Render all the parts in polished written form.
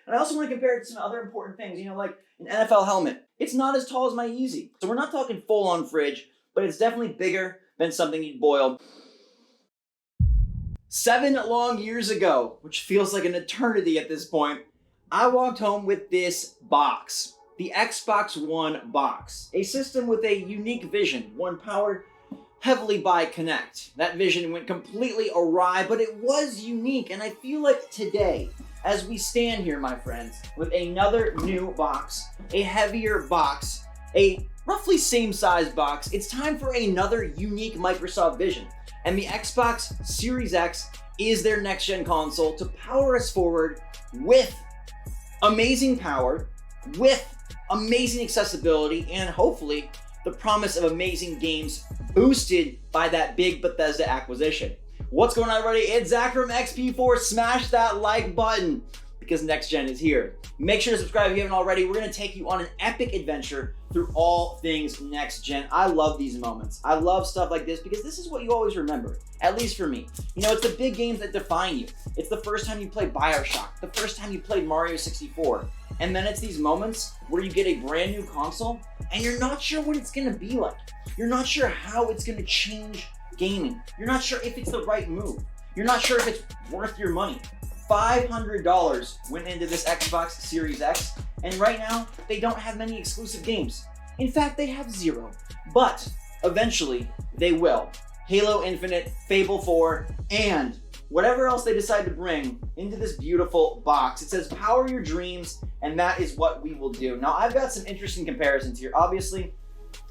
And I also want to compare it to some other important things, like an NFL helmet. It's not as tall as my Yeezy. So we're not talking full-on fridge, but it's definitely bigger than something you'd boil. 7 long years ago, which feels like an eternity at this point, I walked home with this box. The Xbox One box. A system with a unique vision, one powered heavily by Kinect. That vision went completely awry, but it was unique, and I feel like today, as we stand here, my friends, with another new box, a heavier box, a roughly same size box, it's time for another unique Microsoft vision. And the Xbox Series X is their next-gen console to power us forward with amazing power, with amazing accessibility, and hopefully the promise of amazing games boosted by that big Bethesda acquisition. What's going on, everybody? It's Zach from XPForce. Smash that like button because next gen is here. Make sure to subscribe if you haven't already. We're going to take you on an epic adventure through all things next gen. I love these moments. I love stuff like this because this is what you always remember, at least for me. It's the big games that define you. It's the first time you played BioShock, the first time you played Mario 64. And then it's these moments where you get a brand new console and you're not sure what it's going to be like. You're not sure how it's going to change gaming. You're not sure if it's the right move. You're not sure if it's worth your money. $500 went into this Xbox Series X, and right now, they don't have many exclusive games. In fact, they have 0. But eventually, they will. Halo Infinite, Fable 4, and whatever else they decide to bring into this beautiful box. It says, power your dreams, and that is what we will do. Now, I've got some interesting comparisons here. Obviously,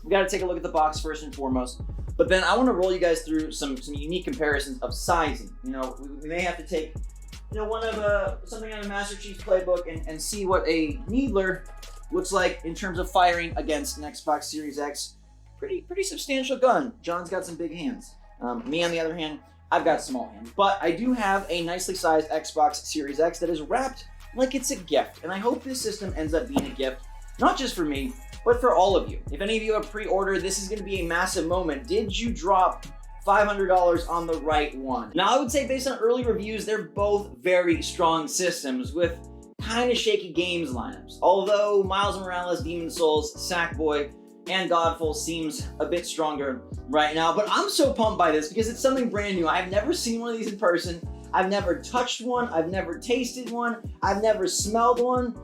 we got to take a look at the box first and foremost, but then I want to roll you guys through some unique comparisons of sizing. We may have to take one of something on a Master Chief's playbook and see what a Needler looks like in terms of firing against an Xbox Series X. Pretty substantial gun. John's got some big hands. Me, on the other hand, I've got small hands. But I do have a nicely sized Xbox Series X that is wrapped like it's a gift. And I hope this system ends up being a gift, not just for me, but for all of you. If any of you have pre-ordered, this is going to be a massive moment. Did you drop $500 on the right one? Now, I would say based on early reviews, they're both very strong systems with kind of shaky games lineups. Although Miles Morales, Demon's Souls, Sackboy, and Godfall seems a bit stronger right now. But I'm so pumped by this because it's something brand new. I've never seen one of these in person. I've never touched one. I've never tasted one. I've never smelled one.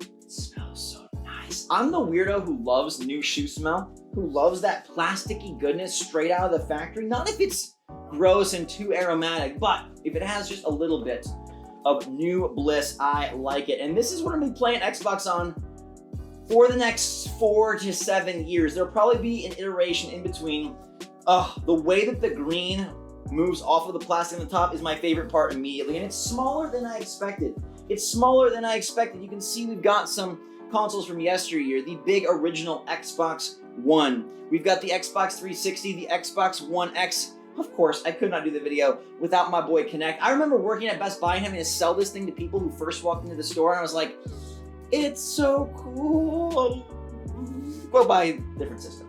It smells so nice. I'm the weirdo who loves new shoe smell, who loves that plasticky goodness straight out of the factory. Not if it's gross and too aromatic, but if it has just a little bit of new bliss, I like it. And this is what I'm gonna be playing Xbox on for the next 4 to 7 years. There'll probably be an iteration in between. The way that the green moves off of the plastic on the top is my favorite part immediately, and it's smaller than I expected. It's smaller than I expected. You can see we've got some consoles from yesteryear, the big original Xbox One. We've got the Xbox 360, the Xbox One X. Of course, I could not do the video without my boy Kinect. I remember working at Best Buy and having to sell this thing to people who first walked into the store, and I was like, it's so cool. Go buy a different system.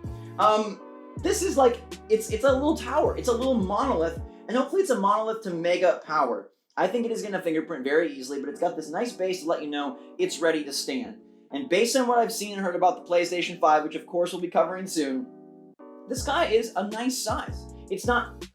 This is like, it's a little tower. It's a little monolith, and hopefully it's a monolith to mega power. I think it is going to fingerprint very easily, but it's got this nice base to let you know it's ready to stand. And based on what I've seen and heard about the PlayStation 5, which of course we'll be covering soon, this guy is a nice size. It's not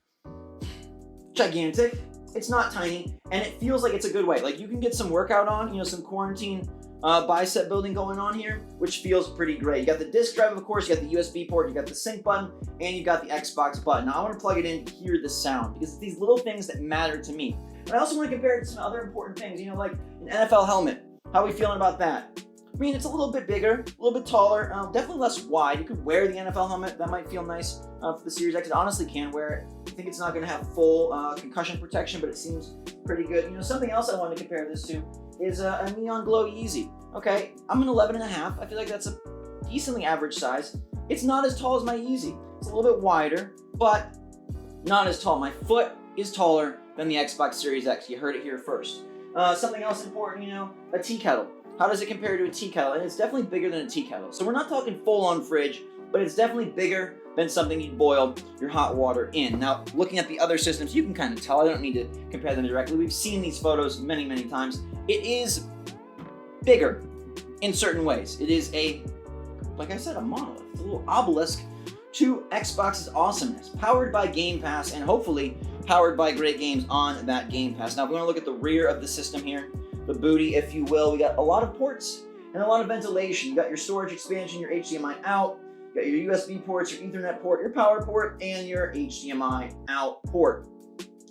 gigantic, it's not tiny, and it feels like it's a good weight. Like, you can get some workout on, some quarantine bicep building going on here, which feels pretty great. You got the disc drive, of course, you got the USB port, you got the sync button, and you got the Xbox button. Now, I want to plug it in to hear the sound because it's these little things that matter to me. But I also want to compare it to some other important things, like an NFL helmet. How are we feeling about that? I mean, it's a little bit bigger, a little bit taller, definitely less wide. You could wear the NFL helmet. That might feel nice for the Series X. It honestly can wear it. I think it's not going to have full concussion protection, but it seems pretty good. Something else I wanted to compare this to is a Neon Glow Yeezy. Okay, I'm an 11.5. I feel like that's a decently average size. It's not as tall as my Yeezy. It's a little bit wider, but not as tall. My foot is taller than the Xbox Series X. You heard it here first. Something else important, a tea kettle. How does it compare to a tea kettle? And it's definitely bigger than a tea kettle. So we're not talking full-on fridge, but it's definitely bigger than something you'd boil your hot water in. Now, looking at the other systems, you can kind of tell. I don't need to compare them directly. We've seen these photos many, many times. It is bigger in certain ways. It is a, like I said, a monolith, a little obelisk to Xbox's awesomeness, powered by Game Pass and hopefully powered by great games on that Game Pass. Now, if we want to look at the rear of the system here, the booty, if you will, we got a lot of ports and a lot of ventilation. You got your storage expansion, your HDMI out, you got your USB ports, your Ethernet port, your power port, and your HDMI out port.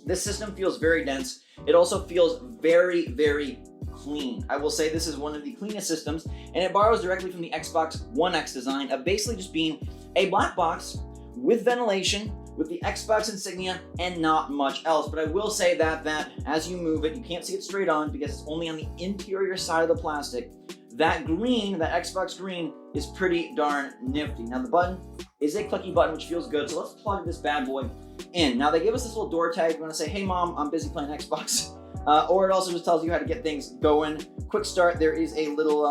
This system feels very dense. It also feels very, very clean. I will say this is one of the cleanest systems, and it borrows directly from the Xbox One X design of basically just being a black box with ventilation, with the Xbox insignia, and not much else. But I will say that as you move it, you can't see it straight on because it's only on the interior side of the plastic. That green, that Xbox green, is pretty darn nifty. Now the button is a clicky button, which feels good. So let's plug this bad boy in. Now they give us this little door tag. You want to say, hey mom, I'm busy playing Xbox. Or it also just tells you how to get things going. Quick start, there is a little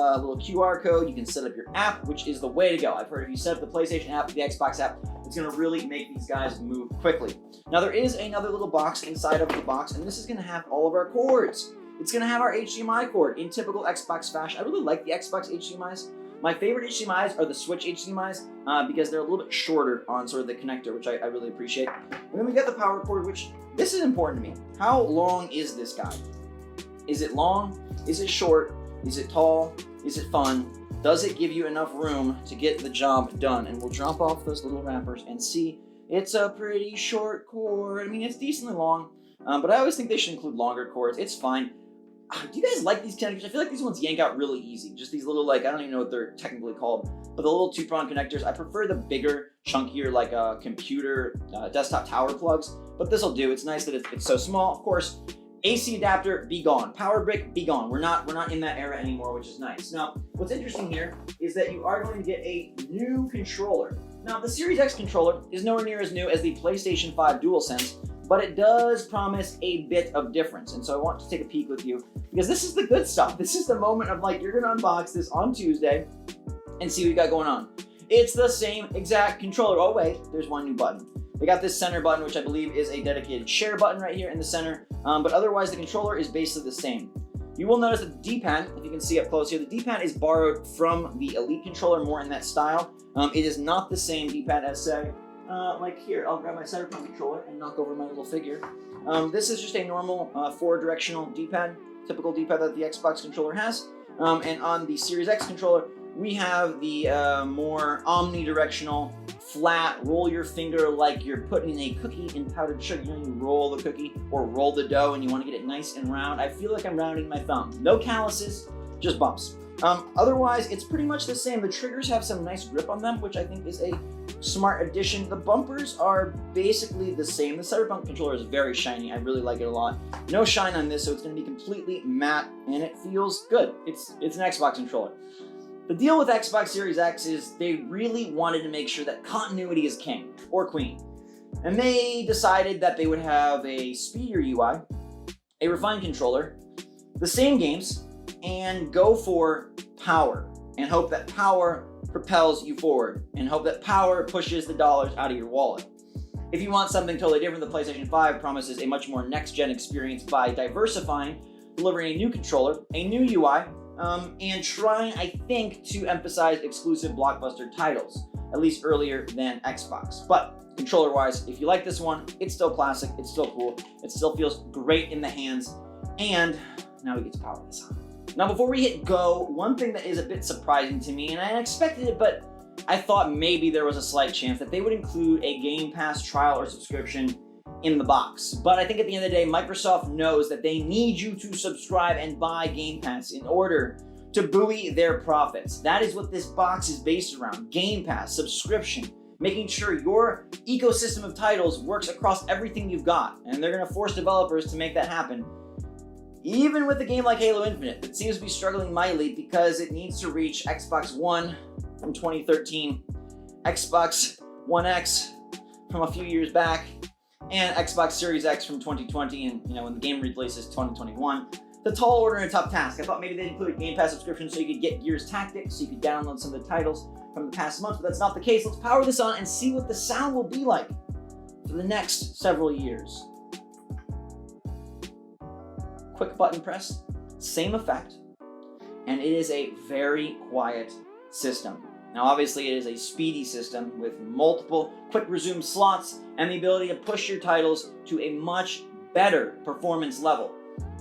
QR code. You can set up your app, which is the way to go. I've heard if you set up the PlayStation app, the Xbox app, it's gonna really make these guys move quickly. Now there is another little box inside of the box, and this is gonna have all of our cords. It's gonna have our HDMI cord in typical Xbox fashion. I really like the Xbox HDMIs. My favorite HDMIs are the Switch HDMIs because they're a little bit shorter on sort of the connector, which I really appreciate. And then we got the power cord, which this is important to me. How long is this guy? Is it long? Is it short? Is it tall? Is it fun? Does it give you enough room to get the job done? And we'll drop off those little wrappers and see. It's a pretty short cord. I mean, it's decently long, but I always think they should include longer cords. It's fine. Do you guys like these connectors? I feel like these ones yank out really easy. Just these little, like, I don't even know what they're technically called, but the little two-prong connectors. I prefer the bigger, chunkier, like computer, desktop tower plugs, but this'll do. It's nice that it's so small. Of course, AC adapter, be gone. Power brick, be gone. We're not in that era anymore, which is nice. Now, what's interesting here is that you are going to get a new controller. Now, the Series X controller is nowhere near as new as the PlayStation 5 DualSense, but it does promise a bit of difference. And so I want to take a peek with you because this is the good stuff. This is the moment of like, you're gonna unbox this on Tuesday and see what you got going on. It's the same exact controller. Oh wait, there's one new button. They got this center button, which I believe is a dedicated share button right here in the center. But otherwise the controller is basically the same. You will notice that the D-pad, if you can see up close here, the D-pad is borrowed from the Elite controller, more in that style. It is not the same D-pad as say, like here, I'll grab my Cyberpunk controller and knock over my little figure. This is just a normal 4-directional D-pad, typical D-pad that the Xbox controller has. And on the Series X controller, we have the more omnidirectional, flat, roll your finger like you're putting a cookie in powdered sugar. You know, you roll the cookie or roll the dough and you want to get it nice and round. I feel like I'm rounding my thumb. No calluses, just bumps. Otherwise, it's pretty much the same. The triggers have some nice grip on them, which I think is a smart addition. The bumpers are basically the same. The Cyberpunk controller is very shiny. I really like it a lot. No shine on this, so it's going to be completely matte, and it feels good. It's an Xbox controller. The deal with Xbox Series X is they really wanted to make sure that continuity is king, or queen. And they decided that they would have a speedier UI, a refined controller, the same games, and go for power, and hope that power propels you forward, and hope that power pushes the dollars out of your wallet. If you want something totally different, the PlayStation 5 promises a much more next-gen experience by diversifying, delivering a new controller, a new UI, and trying, I think, to emphasize exclusive blockbuster titles, at least earlier than Xbox. But controller-wise, if you like this one, it's still classic, it's still cool, it still feels great in the hands, and now we get to power this on. Now, before we hit go, one thing that is a bit surprising to me, and I expected it, but I thought maybe there was a slight chance that they would include a Game Pass trial or subscription in the box. But I think at the end of the day, Microsoft knows that they need you to subscribe and buy Game Pass in order to buoy their profits. That is what this box is based around. Game Pass, subscription, making sure your ecosystem of titles works across everything you've got. And they're gonna force developers to make that happen. Even with a game like Halo Infinite, that seems to be struggling mightily because it needs to reach Xbox One from 2013, Xbox One X from a few years back, and Xbox Series X from 2020, and when the game releases 2021. It's a tall order and a tough task. I thought maybe they'd include a Game Pass subscription so you could get Gears Tactics, so you could download some of the titles from the past month, but that's not the case. Let's power this on and see what the sound will be like for the next several years. Quick button press, same effect. and it is a very quiet system. Now, obviously, it is a speedy system with multiple quick resume slots and the ability to push your titles to a much better performance level.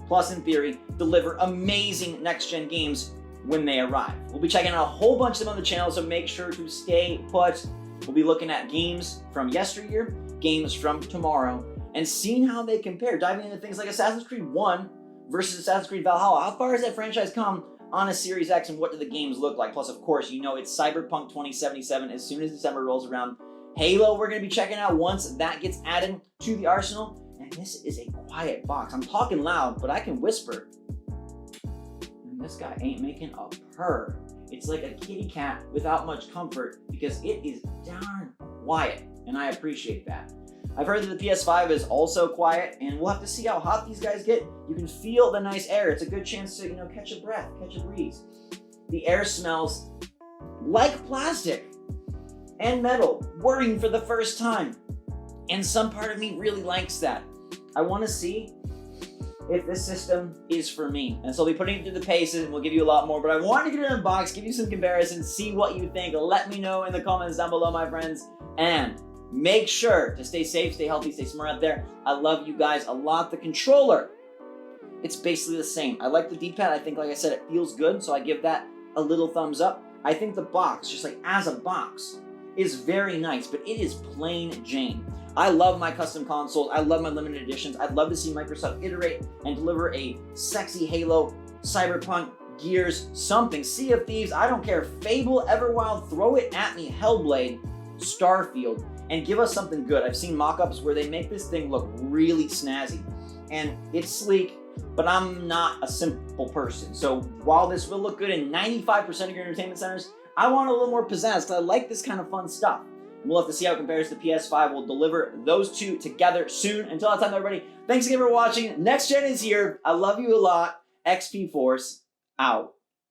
Plus, in theory, deliver amazing next-gen games when they arrive. We'll be checking out a whole bunch of them on the channel, so make sure to stay put. We'll be looking at games from yesteryear, games from tomorrow, and seeing how they compare, diving into things like Assassin's Creed 1 versus Assassin's Creed Valhalla. How far has that franchise come on a Series X, and what do the games look like? Plus, of course, you know it's Cyberpunk 2077 as soon as December rolls around. Halo, we're going to be checking out once that gets added to the arsenal. And this is a quiet box. I'm talking loud, but I can whisper. And this guy ain't making a purr. It's like a kitty cat without much comfort because it is darn quiet, and I appreciate that. I've heard that the PS5 is also quiet, and we'll have to see how hot these guys get. You can feel the nice air. It's a good chance to, catch a breath, catch a breeze. The air smells like plastic and metal, working for the first time. And some part of me really likes that. I want to see if this system is for me. And so I'll be putting it through the paces, and we'll give you a lot more. But I want to get it in a box, give you some comparisons, see what you think. Let me know in the comments down below, my friends. And make sure to stay safe, stay healthy, stay smart out there. I love you guys a lot. The controller, it's basically the same. I like the D-pad. I think, like I said, it feels good, so I give that a little thumbs up. I think the box, just like as a box, is very nice, but it is plain Jane. I love my custom consoles. I love my limited editions. I'd love to see Microsoft iterate and deliver a sexy Halo, Cyberpunk, Gears, something. Sea of Thieves, I don't care. Fable, Everwild, throw it at me. Hellblade, Starfield, and give us something good. I've seen mock-ups where they make this thing look really snazzy. And it's sleek, but I'm not a simple person. So while this will look good in 95% of your entertainment centers, I want a little more pizzazz because I like this kind of fun stuff. We'll have to see how it compares to the PS5. We'll deliver those two together soon. Until that time, everybody, thanks again for watching. Next gen is here. I love you a lot. XPForce out.